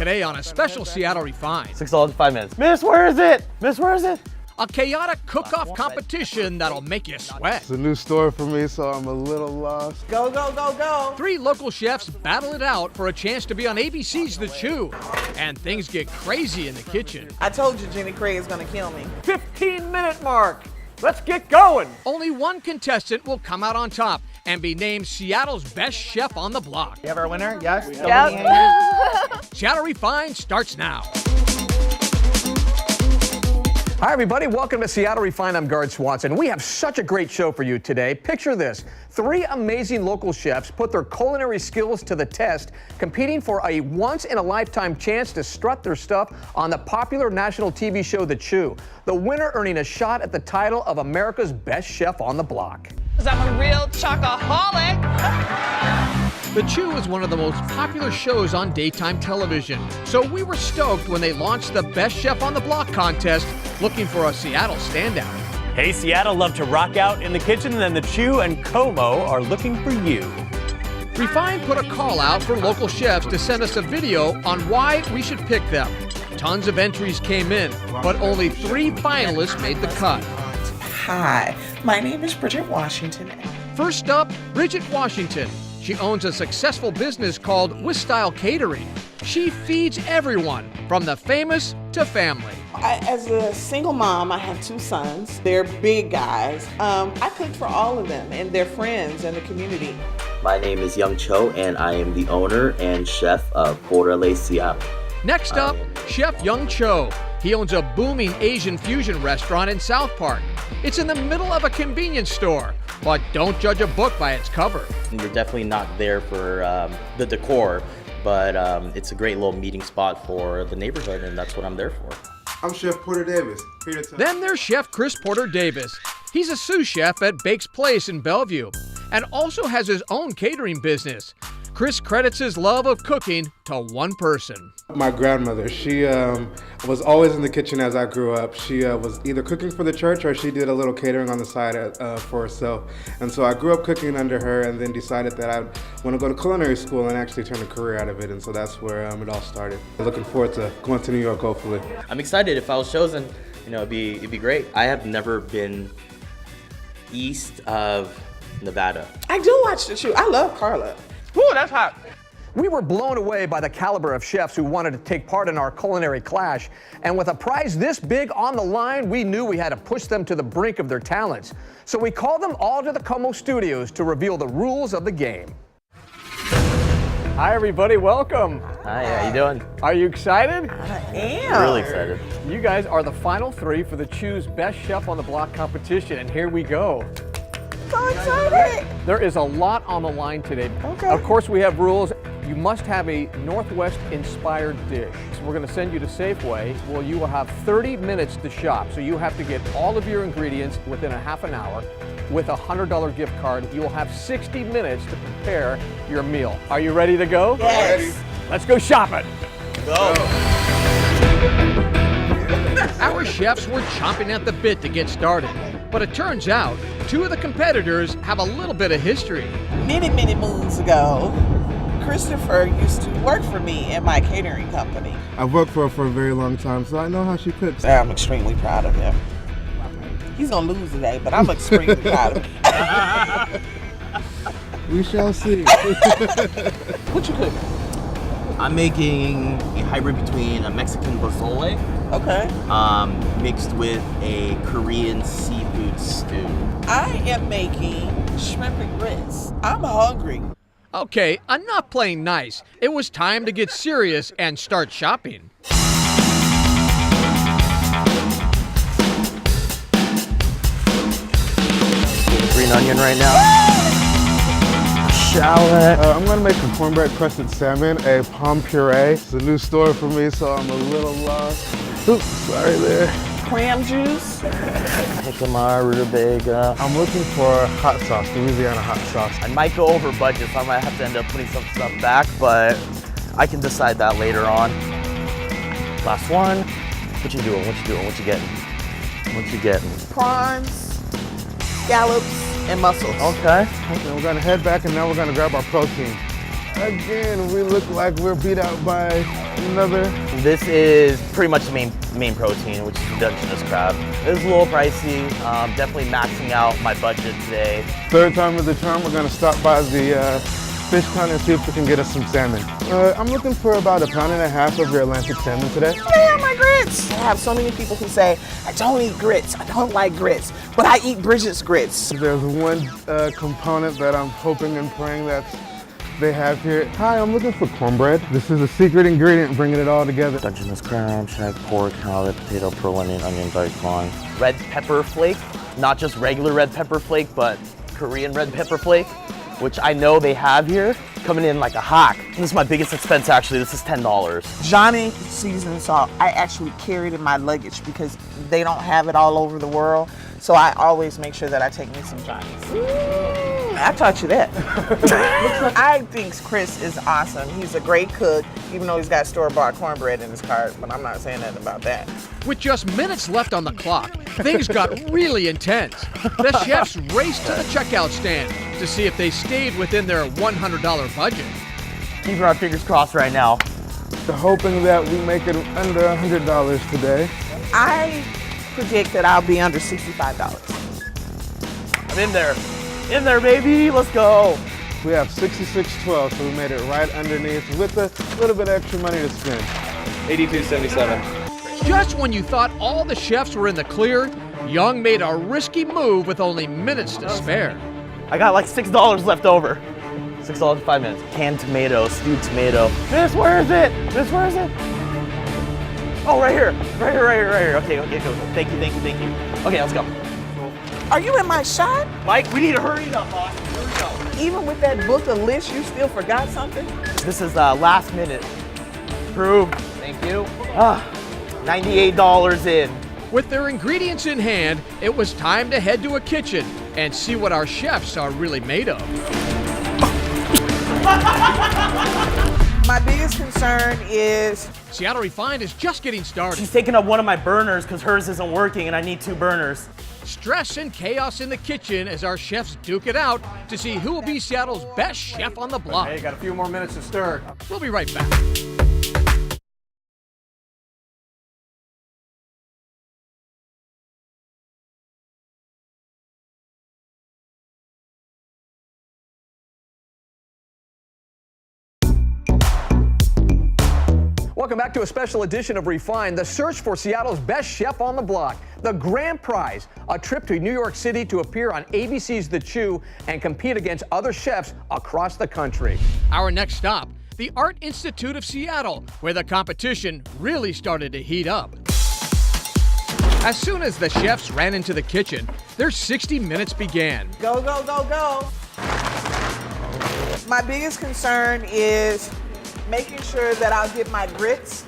today on a special Seattle Refined. $6 in 5 minutes. Miss, where is it? Miss, where is it? A chaotic cook-off competition that'll make you sweat. It's a new store for me, so I'm a little lost. Go, go, go, go. 3 local chefs battle it out for a chance to be on ABC's The Chew. And things get crazy in the kitchen. I told you Jenny Craig is gonna kill me. 15-minute mark. Let's get going. Only one contestant will come out on top and be named Seattle's best chef on the block. You have our winner? Yes? Yep. Seattle Refined starts now. Hi, everybody. Welcome to Seattle Refined. I'm Gard Swanson. We have such a great show for you today. Picture this. 3 amazing local chefs put their culinary skills to the test, competing for a once-in-a-lifetime chance to strut their stuff on the popular national TV show The Chew. The winner earning a shot at the title of America's Best Chef on the Block. Because I'm a real chocoholic. The Chew is one of the most popular shows on daytime television, so we were stoked when they launched the Best Chef on the Block contest, looking for a Seattle standout. Hey, Seattle love to rock out in the kitchen, and then the Chew and Como are looking for you. Refined put a call out for local chefs to send us a video on why we should pick them. Tons of entries came in, but only 3 finalists made the cut. Hi, my name is Bridget Washington. First up, Bridget Washington. She owns a successful business called With Style Catering. She feeds everyone, from the famous to family. As a single mom, I have 2 sons. They're big guys. I cook for all of them and their friends and the community. My name is Young Cho, and I am the owner and chef of Borderlay Seattle. Next up, Chef Young Cho. He owns a booming Asian fusion restaurant in South Park. It's in the middle of a convenience store, but don't judge a book by its cover. You're definitely not there for the decor, but it's a great little meeting spot for the neighborhood, and that's what I'm there for. I'm Chef Porter Davis. Here to Then there's Chef Chris Porter Davis. He's a sous chef at Bake's Place in Bellevue and also has his own catering business. Chris credits his love of cooking to one person. My grandmother, she was always in the kitchen as I grew up. She was either cooking for the church or she did a little catering on the side for herself. And so I grew up cooking under her and then decided that I want to go to culinary school and actually turn a career out of it. And so that's where it all started. Looking forward to going to New York, hopefully. I'm excited. If I was chosen, it'd be great. I have never been east of Nevada. I do watch The Chew. I love Carla. Ooh, that's hot. We were blown away by the caliber of chefs who wanted to take part in our culinary clash. And with a prize this big on the line, we knew we had to push them to the brink of their talents. So we called them all to the Como studios to reveal the rules of the game. Hi, everybody. Welcome. Hi, how you doing? Are you excited? I am. Really excited. You guys are the final 3 for the Chew's Best Chef on the Block competition, and here we go. So excited. There is a lot on the line today. Okay. Of course, we have rules. You must have a Northwest-inspired dish. So we're going to send you to Safeway. Well, you will have 30 minutes to shop. So you have to get all of your ingredients within a half an hour. With a $100 gift card, you will have 60 minutes to prepare your meal. Are you ready to go? Yes. Let's go shopping. Our chefs were chomping at the bit to get started, but it turns out 2 of the competitors have a little bit of history. Many, many moons ago, Christopher used to work for me in my catering company. I've worked for her for a very long time, so I know how she cooks. I'm extremely proud of him. He's gonna lose today, but I'm extremely proud of him. We shall see. What you cooking? I'm making a hybrid between a Mexican pozole Okay. mixed with a Korean seafood stew. I am making shrimp and grits. I'm hungry. Okay, enough playing nice. It was time to get serious and start shopping. Green onion right now. Shallot. I'm going to make some cornbread crusted salmon, a palm puree. It's a new store for me, so I'm a little lost. Oops, sorry there. Clam juice. Jicama, rutabaga. I'm looking for hot sauce, Louisiana hot sauce. I might go over budget, so I might have to end up putting some stuff back, but I can decide that later on. Last one. What you doing? What you doing? What you getting? What you getting? Prawns, scallops, and mussels. Okay. Okay, we're going to head back and now we're going to grab our protein. Again, we look like we're beat out by another. This is pretty much the main protein, which is the Dungeness crab. It was a little pricey, definitely maxing out my budget today. Third time with the charm, we're gonna stop by the fish con and see if we can get us some salmon. I'm looking for about 1.5 pounds of your Atlantic salmon today. Yeah, my grits. I have so many people who say, I don't eat grits, I don't like grits, but I eat Bridget's grits. There's one component that I'm hoping and praying that they have here. Hi, I'm looking for cornbread. This is a secret ingredient bringing it all together. Dungeness crab, shag, pork, halibut, potato, pearl onion, daikon. Red pepper flake, not just regular red pepper flake, but Korean red pepper flake, which I know they have here, coming in like a hawk. This is my biggest expense actually, this is $10. Johnny seasoned salt, I actually carry it in my luggage because they don't have it all over the world. So I always make sure that I take me some Johnny's. I taught you that. I think Chris is awesome. He's a great cook, even though he's got store-bought cornbread in his cart, but I'm not saying nothing about that. With just minutes left on the clock, things got really intense. The chefs raced to the checkout stand to see if they stayed within their $100 budget. Keeping our fingers crossed right now. Hoping that we make it under $100 today. I predict that I'll be under $65. I'm in there. In there, baby, let's go. We have 66.12, so we made it right underneath with a little bit extra money to spend. 82.77. Just when you thought all the chefs were in the clear, Young made a risky move with only minutes to spare. I got like $6 left over. $6 5 minutes. Canned tomato, stewed tomato. Miss, where is it? Miss, where is it? Oh, right here. Right here. Okay, go. Thank you. Okay, let's go. Are you in my shot? Mike, we need to hurry up, boss. Hurry up. Even with that book of lists, you still forgot something? This is last minute. Approved. Thank you. $98 in. With their ingredients in hand, it was time to head to a kitchen and see what our chefs are really made of. My biggest concern is Seattle Refined is just getting started. She's taking up one of my burners because hers isn't working and I need 2 burners. Stress and chaos in the kitchen as our chefs duke it out to see who will be Seattle's best chef on the block. Hey, got a few more minutes to stir. We'll be right back. Welcome back to a special edition of Refined, the search for Seattle's best chef on the block. The grand prize, a trip to New York City to appear on ABC's The Chew and compete against other chefs across the country. Our next stop, the Art Institute of Seattle, where the competition really started to heat up. As soon as the chefs ran into the kitchen, their 60 minutes began. go. My biggest concern is making sure that I'll get my grits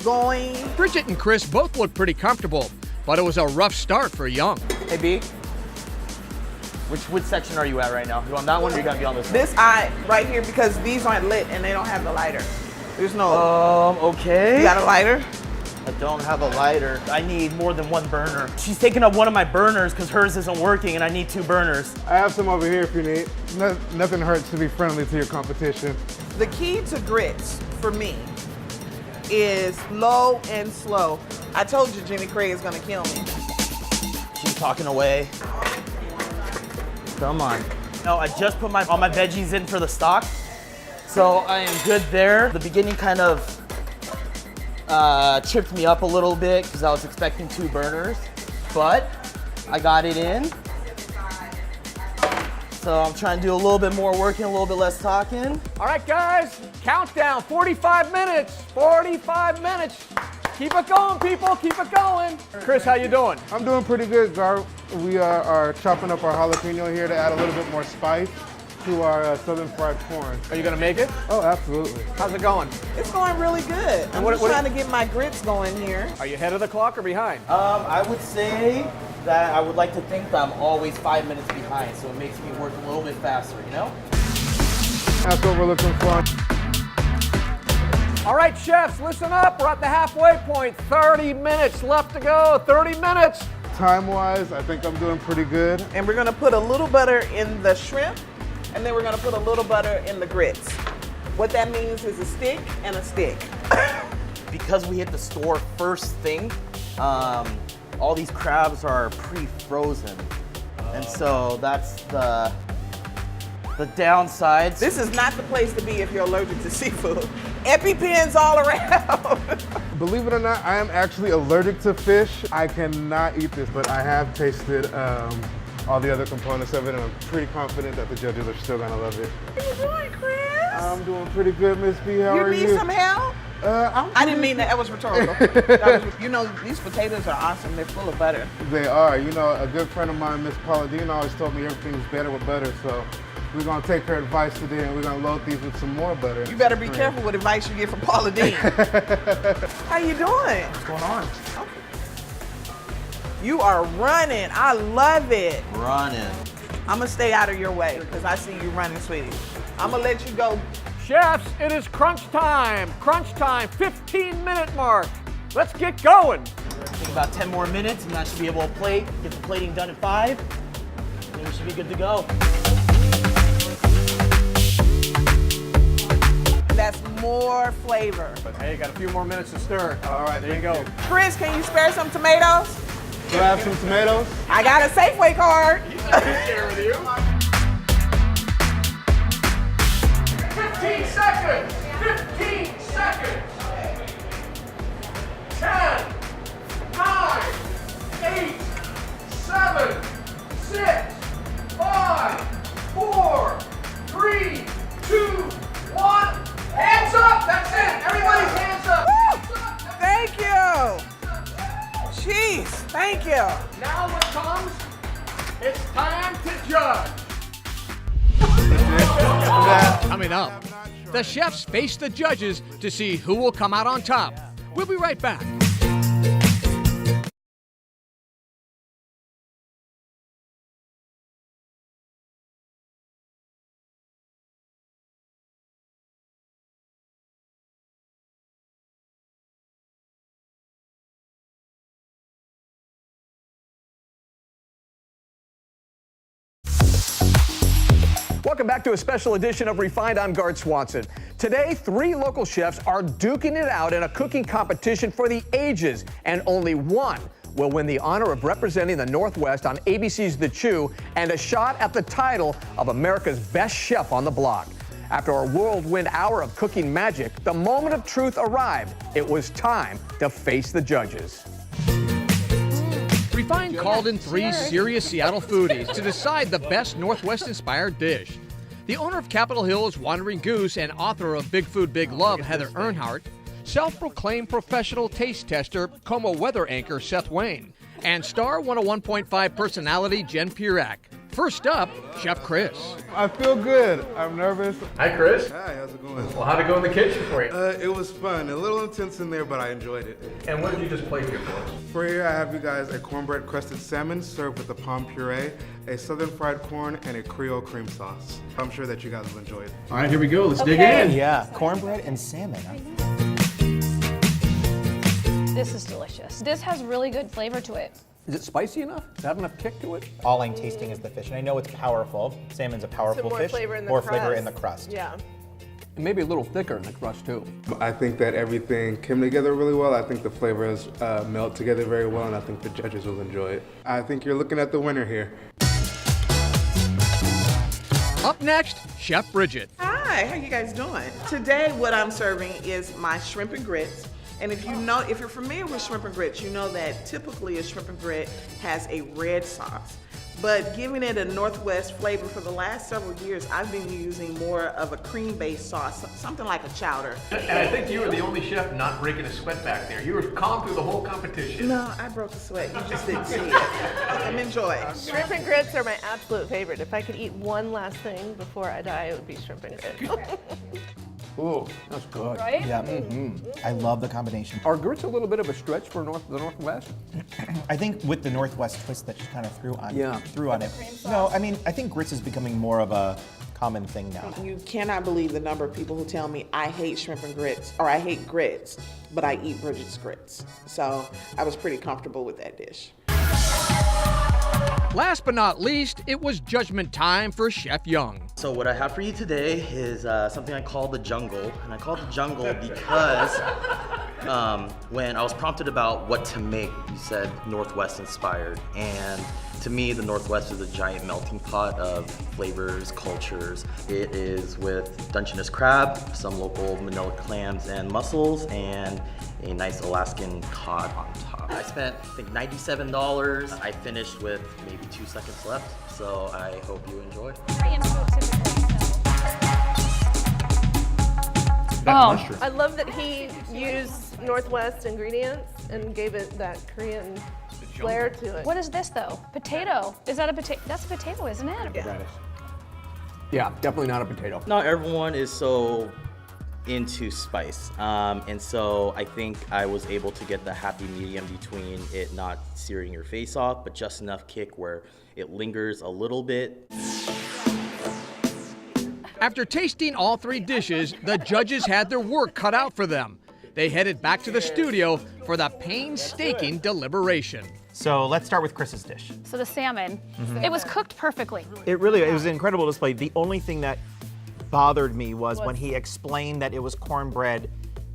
going. Bridget and Chris both looked pretty comfortable, but it was a rough start for Young. Hey, B. Which section are you at right now? You on that one or you gotta be on this one? This eye right here, because these aren't lit and they don't have the lighter. There's no. Okay. You got a lighter? I don't have a lighter. I need more than 1 burner. She's taking up one of my burners because hers isn't working and I need 2 burners. I have some over here if you need. Nothing hurts to be friendly to your competition. The key to grits for me is low and slow. I told you Jimmy Craig is gonna kill me. She's talking away. Come on. No, I just put all my veggies in for the stock, so I am good there. The beginning kind of tripped me up a little bit because I was expecting 2 burners, but I got it in. So I'm trying to do a little bit more working, a little bit less talking. All right, guys, countdown, 45 minutes. 45 minutes. Keep it going, people, keep it going. Chris, how you doing? I'm doing pretty good, Gar. We are chopping up our jalapeno here to add a little bit more spice to our southern fried corn. Are you gonna make it? Oh, absolutely. How's it going? It's going really good. I'm just trying to get my grits going here. Are you ahead of the clock or behind? I would say that I would like to think that I'm always 5 minutes behind, so it makes me work a little bit faster, you know? That's what we're looking for. All right, chefs, listen up. We're at the halfway point. 30 minutes left to go. 30 minutes. Time-wise, I think I'm doing pretty good. And we're gonna put a little butter in the shrimp, and then we're gonna put a little butter in the grits. What that means is a stick and a stick. Because we hit the store first thing, all these crabs are pre-frozen. And so that's the downsides. This is not the place to be if you're allergic to seafood. EpiPens all around. Believe it or not, I am actually allergic to fish. I cannot eat this, but I have tasted all the other components of it, and I'm pretty confident that the judges are still gonna love it. How you doing, Chris? I'm doing pretty good, Miss B. How are you? You need some help? I didn't mean that. That was rhetorical. You know, these potatoes are awesome. They're full of butter. They are. You know, a good friend of mine, Miss Paula Dean, always told me everything's better with butter, so we're gonna take her advice today and we're gonna load these with some more butter. You better be careful what advice you get from Paula Dean. How you doing? What's going on? You are running. I love it. Running. I'm gonna stay out of your way because I see you running, sweetie. I'm gonna let you go. Chefs, it is crunch time. Crunch time, 15-minute mark. Let's get going. Take about 10 more minutes and I should be able to plate, get the plating done at 5. And we should be good to go. That's more flavor. But hey, got a few more minutes to stir. All right, there you go. Chris, can you spare some tomatoes? Do I have some tomatoes? I got a Safeway card. 15 seconds. 15 seconds. 10, 9, 8, 7, 6, 5, 4, 3, 2, 1. Hands up. That's it. Everybody's hands up. Thank you. Jeez, thank you. Now what comes? It's time to judge. Coming up, the chefs face the judges to see who will come out on top. We'll be right back. Welcome back to a special edition of Refined. I'm Gard Swanson. Today, 3 local chefs are duking it out in a cooking competition for the ages, and only one will win the honor of representing the Northwest on ABC's The Chew and a shot at the title of America's best chef on the block. After a whirlwind hour of cooking magic, the moment of truth arrived. It was time to face the judges. Refined called in 3 serious Seattle foodies to decide the best Northwest-inspired dish. The owner of Capitol Hill's Wandering Goose and author of Big Food, Big Love, Heather Earnhardt, self-proclaimed professional taste tester, Como weather anchor Seth Wayne, and Star 101.5 personality Jen Pirak. First up, Chef Chris. I feel good. I'm nervous. Hi, Chris. Hi, how's it going? Well, how'd it go in the kitchen for you? It was fun. A little intense in there, but I enjoyed it. And what did you just plate here for us? For here, I have you guys a cornbread crusted salmon served with a palm puree, a southern fried corn, and a Creole cream sauce. I'm sure that you guys will enjoy it. All right, here we go. Let's dig in. Yeah, cornbread and salmon. This is delicious. This has really good flavor to it. Is it spicy enough? Does it have enough kick to it? All I'm tasting is the fish, and I know it's powerful. Salmon's a powerful more fish. flavor in the more flavor crust. in the crust. Yeah. It may be a little thicker in the crust, too. I think that everything came together really well. I think the flavors melt together very well, and I think the judges will enjoy it. I think you're looking at the winner here. Up next, Chef Bridget. Hi, how you guys doing? Today, what I'm serving is my shrimp and grits. And if you're familiar with shrimp and grits, you know that typically a shrimp and grit has a red sauce. But giving it a Northwest flavor for the last several years, I've been using more of a cream-based sauce, something like a chowder. And I think you were the only chef not breaking a sweat back there. You were calm through the whole competition. No, I broke a sweat. You just didn't see it. I'm enjoying. Shrimp and grits are my absolute favorite. If I could eat one last thing before I die, it would be shrimp and grits. Ooh, that's good. Right? Yeah, I love the combination. Are grits a little bit of a stretch for the Northwest? I think with the Northwest twist that she kind of threw on it. cream sauce. No, I mean, I think grits is becoming more of a common thing now. You cannot believe the number of people who tell me I hate shrimp and grits, or I hate grits, but I eat Bridget's grits. So I was pretty comfortable with that dish. Last but not least, it was judgment time for Chef Young. So what I have for you today is something I call the jungle, and I call it the jungle because when I was prompted about what to make, you said Northwest inspired, and to me the Northwest is a giant melting pot of flavors, cultures. It is with Dungeness crab, some local Manila clams and mussels, and a nice Alaskan cod on top. I spent, I think, $97. I finished with maybe 2 seconds left, so I hope you enjoy. I love that he used Northwest ingredients and gave it that Korean flair to it. What is this though? Potato. Is that a potato? That's a potato, isn't it? Yeah. Yeah, definitely not a potato. Not everyone is so into spice, and so I think I was able to get the happy medium between it not searing your face off, but just enough kick where it lingers a little bit. After tasting all 3 dishes, the judges had their work cut out for them. They headed back to the studio for the painstaking deliberation. So let's start with Chris's dish. So the salmon, it was cooked perfectly. It was an incredible display. The only thing that bothered me was when he explained that it was cornbread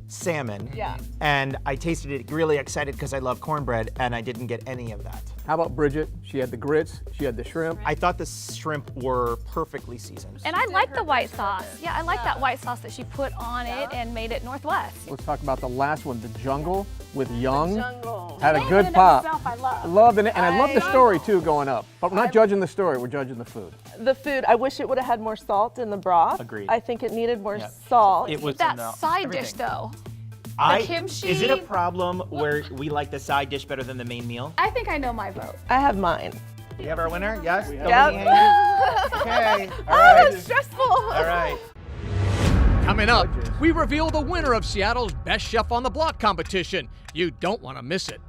salmon. Yeah. And I tasted it really excited because I love cornbread, and I didn't get any of that. How about Bridget? She had the grits, she had the shrimp. I thought the shrimp were perfectly seasoned. And I like the white sauce. Yeah, I like that white sauce that she put on it and made it Northwest. Let's talk about the last one, the jungle with Young. Jungle. Had a Name in good and of pop. itself, I love. Loved it, and I love the story too going up. But we're not judging the story, we're judging the food. The food, I wish it would have had more salt in the broth. Agreed. I think it needed more salt. It was That no, side everything. dish though. kimchi. Is it a problem where we like the side dish better than the main meal? I think I know my vote. I have mine. We have our winner? Yes? Yep. Okay. All Oh, right. that's stressful. All right. Coming up, we reveal the winner of Seattle's Best Chef on the Block competition. You don't want to miss it.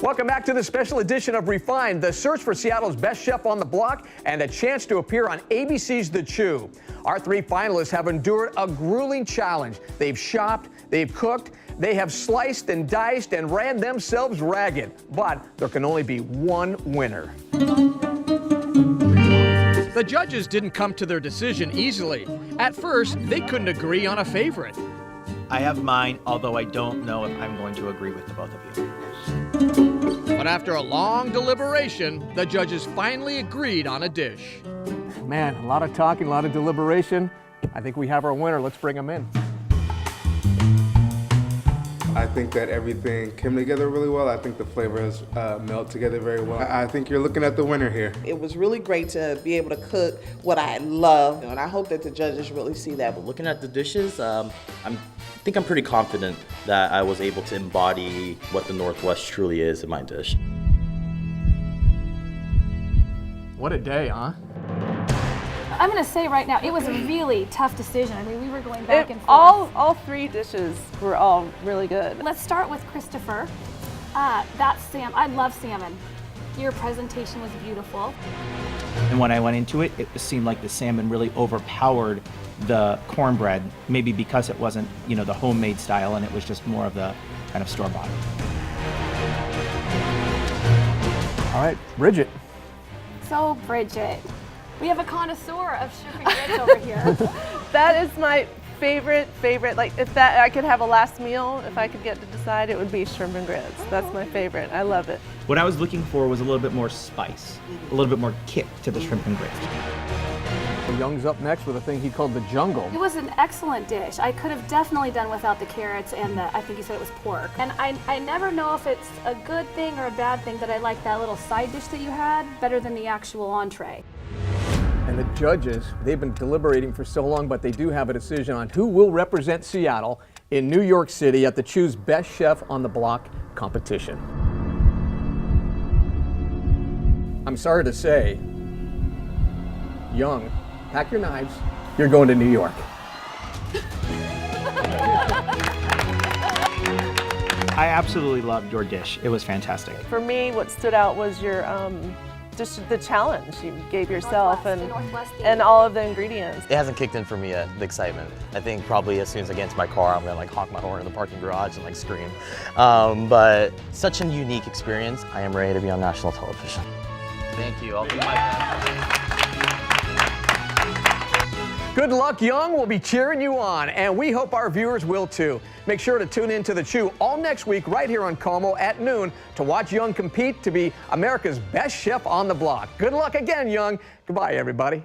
Welcome back to the special edition of Refined, the search for Seattle's best chef on the block and a chance to appear on ABC's The Chew. Our 3 finalists have endured a grueling challenge. They've shopped, they've cooked, they have sliced and diced and ran themselves ragged. But there can only be one winner. The judges didn't come to their decision easily. At first, they couldn't agree on a favorite. I have mine, although I don't know if I'm going to agree with the both of you. But after a long deliberation, the judges finally agreed on a dish. Man, a lot of talking, a lot of deliberation. I think we have our winner. Let's bring him in. I think that everything came together really well. I think the flavors melt together very well. I think you're looking at the winner here. It was really great to be able to cook what I love, and I hope that the judges really see that. Looking at the dishes, I think I'm pretty confident that I was able to embody what the Northwest truly is in my dish. What a day, huh? I'm gonna say right now, it was a really tough decision. I mean, we were going back and forth. All 3 dishes were all really good. Let's start with Christopher. I love salmon. Your presentation was beautiful. And when I went into it, it seemed like the salmon really overpowered the cornbread, maybe because it wasn't, the homemade style and it was just more of the kind of store-bought. All right, Bridget. So, Bridget, we have a connoisseur of shrimp and grits over here. That is my favorite. Like, if I could have a last meal, if I could get to decide, it would be shrimp and grits. That's my favorite. I love it. What I was looking for was a little bit more spice, a little bit more kick to the shrimp and grits. Young's up next with a thing he called the jungle. It was an excellent dish. I could have definitely done without the carrots and I think you said it was pork. And I never know if it's a good thing or a bad thing that I like that little side dish that you had better than the actual entree. And the judges, they've been deliberating for so long, but they do have a decision on who will represent Seattle in New York City at the Choose Best Chef on the Block competition. I'm sorry to say, Young, pack your knives, you're going to New York. I absolutely loved your dish. It was fantastic. For me, what stood out was your just the challenge you gave yourself and all of the ingredients. It hasn't kicked in for me yet, the excitement. I think probably as soon as I get into my car, I'm gonna like honk my horn in the parking garage and like scream. But such a unique experience. I am ready to be on national television. Thank you. I'll do my best. Good luck, Young. We'll be cheering you on, and we hope our viewers will too. Make sure to tune in to The Chew all next week right here on Como at noon to watch Young compete to be America's best chef on the block. Good luck again, Young. Goodbye, everybody.